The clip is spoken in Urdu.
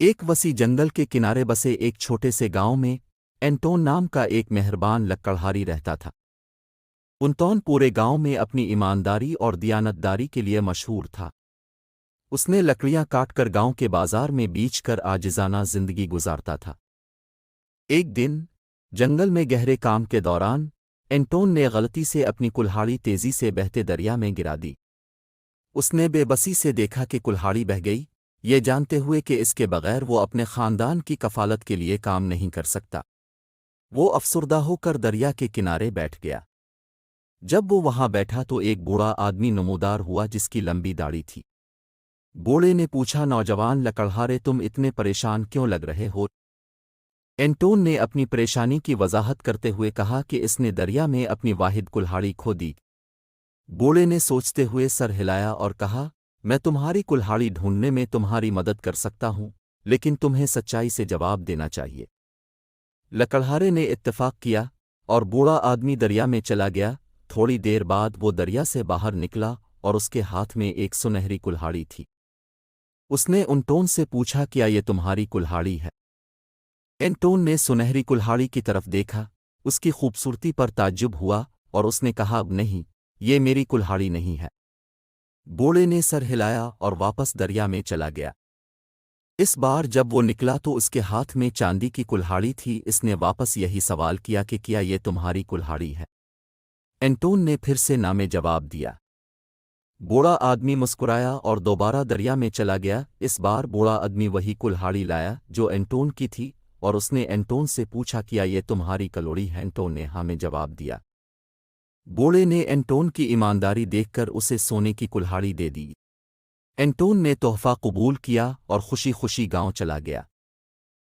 ایک وسیع جنگل کے کنارے بسے ایک چھوٹے سے گاؤں میں اینٹون نام کا ایک مہربان لکڑہاری رہتا تھا۔ انٹون پورے گاؤں میں اپنی ایمانداری اور دیانتداری کے لیے مشہور تھا۔ اس نے لکڑیاں کاٹ کر گاؤں کے بازار میں بیچ کر عاجزانہ زندگی گزارتا تھا۔ ایک دن جنگل میں گہرے کام کے دوران اینٹون نے غلطی سے اپنی کلہاڑی تیزی سے بہتے دریا میں گرا دی۔ اس نے بے بسی سے دیکھا کہ کلہاڑی بہہ گئی، یہ جانتے ہوئے کہ اس کے بغیر وہ اپنے خاندان کی کفالت کے لیے کام نہیں کر سکتا۔ وہ افسردہ ہو کر دریا کے کنارے بیٹھ گیا۔ جب وہ وہاں بیٹھا تو ایک بوڑھا آدمی نمودار ہوا جس کی لمبی داڑھی تھی۔ بوڑھے نے پوچھا، نوجوان لکڑہارے، تم اتنے پریشان کیوں لگ رہے ہو؟ اینٹون نے اپنی پریشانی کی وضاحت کرتے ہوئے کہا کہ اس نے دریا میں اپنی واحد کلہاڑی کھو دی۔ بوڑھے نے سوچتے ہوئے سر ہلایا اور کہا، میں تمہاری کلہاڑی ڈھونڈنے میں تمہاری مدد کر سکتا ہوں، لیکن تمہیں سچائی سے جواب دینا چاہیے۔ لکڑہارے نے اتفاق کیا اور بوڑھا آدمی دریا میں چلا گیا۔ تھوڑی دیر بعد وہ دریا سے باہر نکلا اور اس کے ہاتھ میں ایک سنہری کلہاڑی تھی۔ اس نے اینٹون سے پوچھا، کیا یہ تمہاری کلہاڑی ہے؟ اینٹون نے سنہری کلہاڑی کی طرف دیکھا، اس کی خوبصورتی پر تعجب ہوا اور اس نے کہا، نہیں، یہ میری کلہاڑی نہیں ہے۔ بوڑھے نے سر ہلایا اور واپس دریا میں چلا گیا۔ اس بار جب وہ نکلا تو اس کے ہاتھ میں چاندی کی کلہاڑی تھی۔ اس نے واپس یہی سوال کیا کہ کیا یہ تمہاری کلہاڑی ہے؟ اینٹون نے پھر سے نامے جواب دیا۔ بوڑھا آدمی مسکرایا اور دوبارہ دریا میں چلا گیا۔ اس بار بوڑھا آدمی وہی کلہاڑی لایا جو اینٹون کی تھی اور اس نے اینٹون سے پوچھا، کیا یہ تمہاری کلوڑی ہے؟ اینٹون نے ہاں میں جواب دیا۔ بوڑھے نے اینٹون کی ایمانداری دیکھ کر اسے سونے کی کلہاڑی دے دی۔ اینٹون نے تحفہ قبول کیا اور خوشی خوشی گاؤں چلا گیا۔